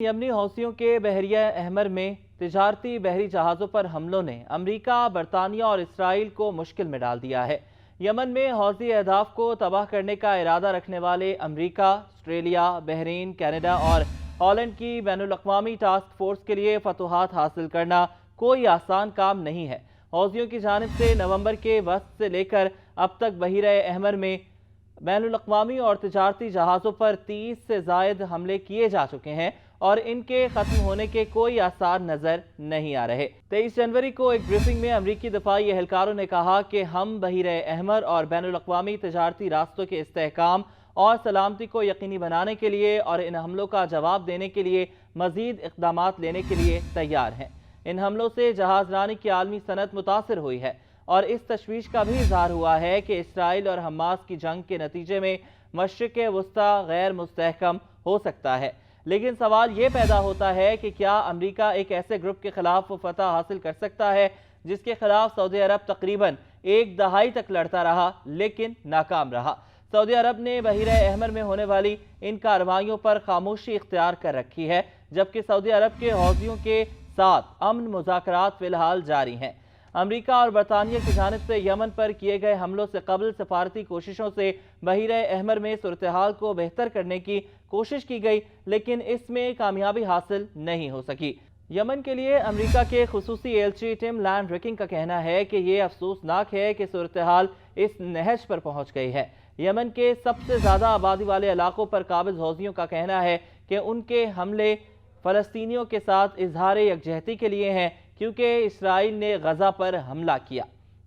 یمنی حوثیوں کے بحریہ احمر میں تجارتی بحری جہازوں پر حملوں نے امریکہ، برطانیہ اور اسرائیل کو مشکل میں ڈال دیا ہے۔ یمن میں حوثی اہداف کو تباہ کرنے کا ارادہ رکھنے والے امریکہ، آسٹریلیا، بحرین، کینیڈا اور ہالینڈ کی بین الاقوامی ٹاسک فورس کے لیے فتوحات حاصل کرنا کوئی آسان کام نہیں ہے۔ حوثیوں کی جانب سے نومبر کے وسط سے لے کر اب تک بحیرہ احمر میں بین الاقوامی اور تجارتی جہازوں پر 30 سے زائد حملے کیے جا چکے ہیں اور ان کے ختم ہونے کے کوئی آثار نظر نہیں آ رہے۔ 23 جنوری کو ایک بریفنگ میں امریکی دفاعی اہلکاروں نے کہا کہ ہم بحیرہ احمر اور بین الاقوامی تجارتی راستوں کے استحکام اور سلامتی کو یقینی بنانے کے لیے اور ان حملوں کا جواب دینے کے لیے مزید اقدامات لینے کے لیے تیار ہیں۔ ان حملوں سے جہاز رانی کی عالمی صنعت متاثر ہوئی ہے اور اس تشویش کا بھی اظہار ہوا ہے کہ اسرائیل اور حماس کی جنگ کے نتیجے میں مشرق وسطی غیر مستحکم ہو سکتا ہے۔ لیکن سوال یہ پیدا ہوتا ہے کہ کیا امریکہ ایک ایسے گروپ کے خلاف فتح حاصل کر سکتا ہے جس کے خلاف سعودی عرب تقریباً ایک دہائی تک لڑتا رہا لیکن ناکام رہا۔ سعودی عرب نے بحیرہ احمر میں ہونے والی ان کارروائیوں پر خاموشی اختیار کر رکھی ہے، جبکہ سعودی عرب کے حوثیوں کے ساتھ امن مذاکرات فی الحال جاری ہیں۔ امریکہ اور برطانیہ کی جانب سے یمن پر کیے گئے حملوں سے قبل سفارتی کوششوں سے بحیرہ احمر میں صورتحال کو بہتر کرنے کی کوشش کی گئی، لیکن اس میں کامیابی حاصل نہیں ہو سکی۔ یمن کے لیے امریکہ کے خصوصی ایلچی ٹم لینڈ ریکنگ کا کہنا ہے کہ یہ افسوسناک ہے کہ صورتحال اس نہج پر پہنچ گئی ہے۔ یمن کے سب سے زیادہ آبادی والے علاقوں پر قابض حوثیوں کا کہنا ہے کہ ان کے حملے فلسطینیوں کے ساتھ اظہار یکجہتی کے لیے ہیں، کیونکہ اسرائیل نے غزہ پر حملہ کیا۔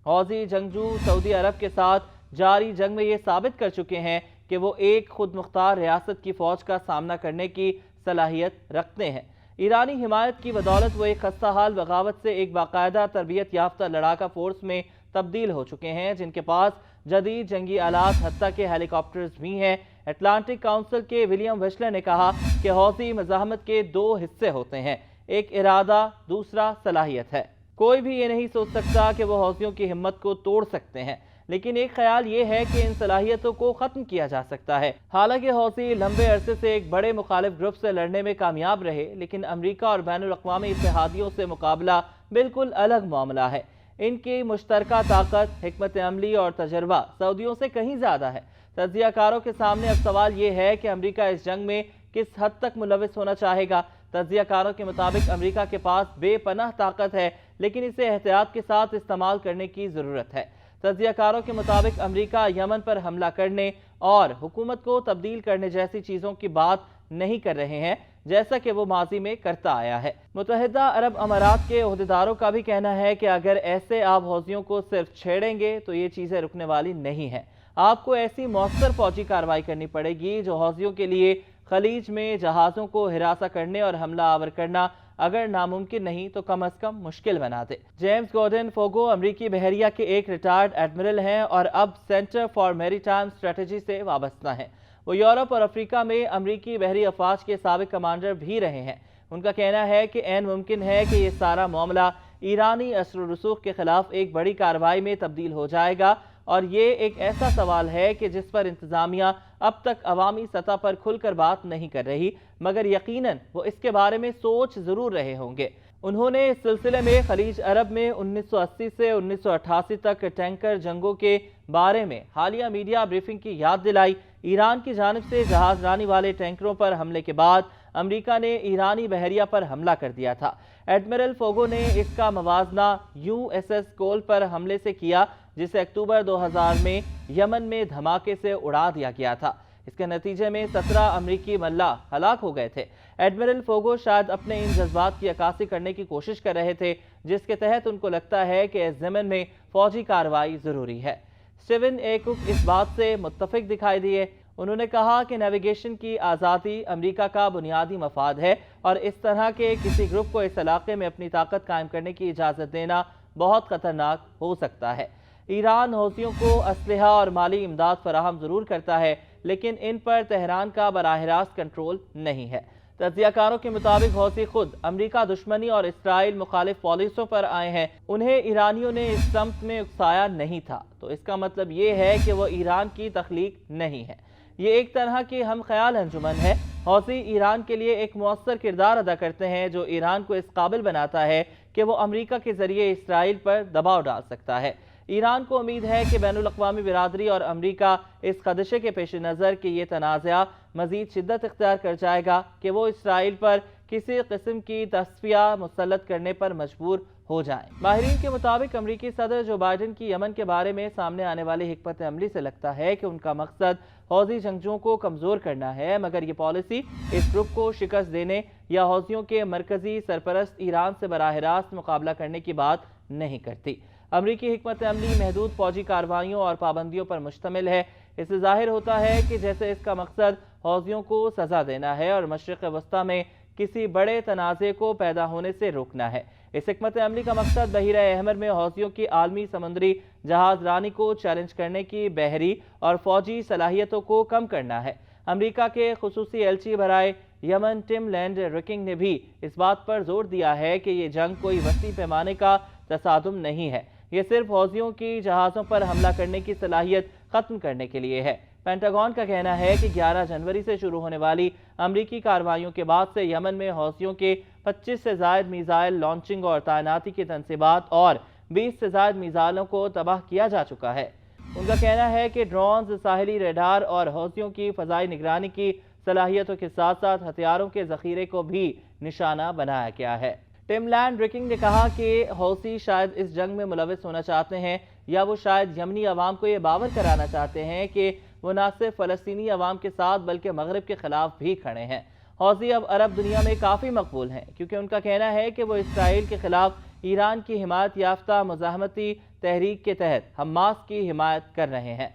حوثی جنگجو سعودی عرب کے ساتھ جاری جنگ میں یہ ثابت کر چکے ہیں کہ وہ ایک خود مختار ریاست کی فوج کا سامنا کرنے کی صلاحیت رکھتے ہیں۔ ایرانی حمایت کی بدولت وہ ایک خستہ حال بغاوت سے ایک باقاعدہ تربیت یافتہ لڑاکا فورس میں تبدیل ہو چکے ہیں، جن کے پاس جدید جنگی آلات حتیٰ کہ ہیلی کاپٹرز بھی ہیں۔ اٹلانٹک کاؤنسل کے ولیم ویشلر نے کہا کہ حوثی مزاحمت کے دو حصے ہوتے ہیں، ایک ارادہ، دوسرا صلاحیت ہے۔ کوئی بھی یہ نہیں سوچ سکتا کہ وہ حوثیوں کی ہمت کو توڑ سکتے ہیں، لیکن ایک خیال یہ ہے کہ ان صلاحیتوں کو ختم کیا جا سکتا ہے۔ حالانکہ حوثی لمبے عرصے سے ایک بڑے مخالف گروپ سے لڑنے میں کامیاب رہے، لیکن امریکہ اور بین الاقوامی اتحادیوں سے مقابلہ بالکل الگ معاملہ ہے۔ ان کی مشترکہ طاقت، حکمت عملی اور تجربہ سعودیوں سے کہیں زیادہ ہے۔ تجزیہ کاروں کے سامنے اب سوال یہ ہے کہ امریکہ اس جنگ میں کس حد تک ملوث ہونا چاہے گا۔ تجزیہ کاروں کے مطابق امریکہ کے پاس بے پناہ طاقت ہے، لیکن اسے احتیاط کے ساتھ استعمال کرنے کی ضرورت ہے۔ تجزیہ کاروں کے مطابق امریکہ یمن پر حملہ کرنے اور حکومت کو تبدیل کرنے جیسی چیزوں کی بات نہیں کر رہے ہیں، جیسا کہ وہ ماضی میں کرتا آیا ہے۔ متحدہ عرب امارات کے عہدیداروں کا بھی کہنا ہے کہ اگر ایسے آپ حوثیوں کو صرف چھیڑیں گے تو یہ چیزیں رکنے والی نہیں ہیں۔ آپ کو ایسی مؤثر فوجی کارروائی کرنی پڑے گی جو حوثیوں کے لیے خلیج میں جہازوں کو ہراساں کرنے اور حملہ آور کرنا اگر ناممکن نہیں تو کم از کم مشکل بنا دے۔ جیمز گورڈن فوگو امریکی بحریہ کے ایک ریٹائرڈ ایڈمرل ہیں اور اب سینٹر فار میری ٹائم اسٹریٹجی سے وابستہ ہیں۔ وہ یورپ اور افریقہ میں امریکی بحری افواج کے سابق کمانڈر بھی رہے ہیں۔ ان کا کہنا ہے کہ عین ممکن ہے کہ یہ سارا معاملہ ایرانی اثر و رسوخ کے خلاف ایک بڑی کارروائی میں تبدیل ہو جائے گا، اور یہ ایک ایسا سوال ہے کہ جس پر انتظامیہ اب تک عوامی سطح پر کھل کر بات نہیں کر رہی، مگر یقیناً وہ اس کے بارے میں سوچ ضرور رہے ہوں گے۔ انہوں نے اس سلسلے میں خلیج عرب میں 1980 سے 1988 تک ٹینکر جنگوں کے بارے میں حالیہ میڈیا بریفنگ کی یاد دلائی۔ ایران کی جانب سے جہاز رانی والے ٹینکروں پر حملے کے بعد امریکہ نے ایرانی بحریہ پر حملہ کر دیا تھا۔ ایڈمرل فوگو نے اس کا موازنہ USS کول پر حملے سے کیا، جسے اکتوبر 2000 میں یمن میں دھماکے سے اڑا دیا گیا تھا۔ اس کے نتیجے میں 17 امریکی ملاح ہلاک ہو گئے تھے۔ ایڈمرل فوگو شاید اپنے ان جذبات کی عکاسی کرنے کی کوشش کر رہے تھے جس کے تحت ان کو لگتا ہے کہ اس ضمن میں فوجی کارروائی ضروری ہے۔ اسٹیون اے کک اس بات سے متفق دکھائی دیے۔ انہوں نے کہا کہ نیویگیشن کی آزادی امریکہ کا بنیادی مفاد ہے اور اس طرح کے کسی گروپ کو اس علاقے میں اپنی طاقت قائم کرنے کی اجازت دینا بہت خطرناک ہو سکتا ہے۔ ایران حوثیوں کو اسلحہ اور مالی امداد فراہم ضرور کرتا ہے، لیکن ان پر تہران کا براہ راست کنٹرول نہیں ہے۔ تجزیہ کاروں کے مطابق حوثی خود امریکہ دشمنی اور اسرائیل مخالف پالیسیوں پر آئے ہیں۔ انہیں ایرانیوں نے اس سمت میں اکسایا نہیں تھا، تو اس کا مطلب یہ ہے کہ وہ ایران کی تخلیق نہیں ہے۔ یہ ایک طرح کی ہم خیال انجمن ہے حوثی ایران کے لیے ایک مؤثر کردار ادا کرتے ہیں جو ایران کو اس قابل بناتا ہے کہ وہ امریکہ کے ذریعے اسرائیل پر دباؤ ڈال سکتا ہے۔ ایران کو امید ہے کہ بین الاقوامی برادری اور امریکہ اس خدشے کے پیش نظر کہ یہ تنازعہ مزید شدت اختیار کر جائے گا کہ وہ اسرائیل پر کسی قسم کی تصفیہ مسلط کرنے پر مجبور ہو جائیں۔ ماہرین کے مطابق امریکی صدر جو بائیڈن کی یمن کے بارے میں سامنے آنے والی حکمت عملی سے لگتا ہے کہ ان کا مقصد حوثی جنگجوؤں کو کمزور کرنا ہے، مگر یہ پالیسی اس گروپ کو شکست دینے یا حوثیوں کے مرکزی سرپرست ایران سے براہ راست مقابلہ کرنے کی بات نہیں کرتی۔ امریکی حکمت عملی محدود فوجی کارروائیوں اور پابندیوں پر مشتمل ہے۔ اس سے ظاہر ہوتا ہے کہ جیسے اس کا مقصد حوثیوں کو سزا دینا ہے اور مشرق وسطی میں کسی بڑے تنازع کو پیدا ہونے سے روکنا ہے، اس حکمت عملی کا مقصد بحیرہ احمر میں حوثیوں کی عالمی سمندری جہاز رانی کو چیلنج کرنے کی بحری اور فوجی صلاحیتوں کو کم کرنا ہے۔ امریکہ کے خصوصی ایلچی برائے یمن ٹم لینڈ ریکنگ نے بھی اس بات پر زور دیا ہے کہ یہ جنگ کوئی وسیع پیمانے کا تصادم نہیں ہے، یہ صرف حوثیوں کی جہازوں پر حملہ کرنے کی صلاحیت ختم کرنے کے لیے ہے۔ پینٹاگون کا کہنا ہے کہ 11 جنوری سے شروع ہونے والی امریکی کارروائیوں کے بعد سے یمن میں حوثیوں کے 25 سے زائد میزائل لانچنگ اور تعیناتی کی تنصیبات اور 20 سے زائد میزائلوں کو تباہ کیا جا چکا ہے۔ ان کا کہنا ہے کہ ڈرونز، ساحلی ریڈار اور حوثیوں کی فضائی نگرانی کی صلاحیتوں کے ساتھ ساتھ ہتھیاروں کے ذخیرے کو بھی نشانہ بنایا گیا ہے۔ ٹم لینڈ ریکنگ نے کہا کہ حوثی شاید اس جنگ میں ملوث ہونا چاہتے ہیں یا وہ شاید یمنی عوام کو یہ باور کرانا چاہتے ہیں کہ وہ نہ صرف فلسطینی عوام کے ساتھ بلکہ مغرب کے خلاف بھی کھڑے ہیں۔ حوثی اب عرب دنیا میں کافی مقبول ہیں کیونکہ ان کا کہنا ہے کہ وہ اسرائیل کے خلاف ایران کی حمایت یافتہ مزاحمتی تحریک کے تحت حماس کی حمایت کر رہے ہیں۔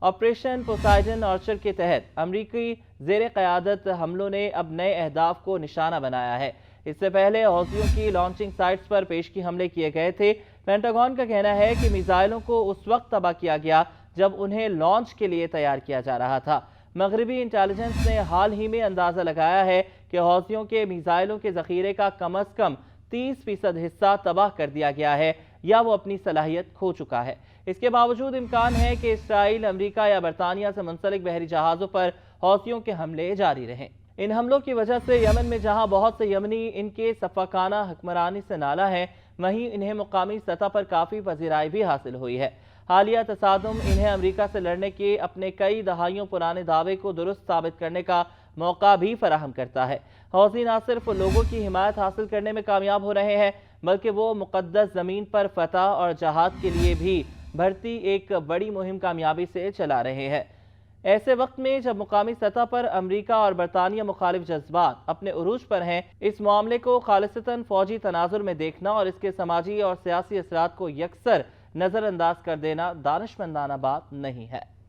آپریشن پوسائیڈن آرچر کے تحت امریکی زیر قیادت حملوں نے اب نئے اہداف کو نشانہ بنایا ہے۔ اس سے پہلے حوثیوں کی لانچنگ سائٹس پر پیشگی حملے کیے گئے تھے۔ پینٹاگون کا کہنا ہے کہ میزائلوں کو اس وقت تباہ کیا گیا جب انہیں لانچ کے لیے تیار کیا جا رہا تھا۔ مغربی انٹیلیجنس نے حال ہی میں اندازہ لگایا ہے کہ حوثیوں کے میزائلوں کے ذخیرے کا کم از کم 30% حصہ تباہ کر دیا گیا ہے یا وہ اپنی صلاحیت کھو چکا ہے۔ اس کے باوجود امکان ہے کہ اسرائیل، امریکہ یا برطانیہ سے منسلک بحری جہازوں پر حوثیوں کے حملے جاری رہیں۔ ان حملوں کی وجہ سے یمن میں جہاں بہت سے یمنی ان کے سفاکانہ حکمرانی سے نالاں ہیں، وہیں انہیں مقامی سطح پر کافی پذیرائی بھی حاصل ہوئی ہے۔ حالیہ تصادم انہیں امریکہ سے لڑنے کے اپنے کئی دہائیوں پرانے دعوے کو درست ثابت کرنے کا موقع بھی فراہم کرتا ہے۔ حوثی نہ صرف لوگوں کی حمایت حاصل کرنے میں کامیاب ہو رہے ہیں بلکہ وہ مقدس زمین پر فتح اور جہاد کے لیے بھی بڑھتی ایک بڑی مہم کامیابی سے چلا رہے ہیں۔ ایسے وقت میں جب مقامی سطح پر امریکہ اور برطانیہ مخالف جذبات اپنے عروج پر ہیں، اس معاملے کو خالصتاً فوجی تناظر میں دیکھنا اور اس کے سماجی اور سیاسی اثرات کو یکسر نظر انداز کر دینا دانشمندانہ بات نہیں ہے۔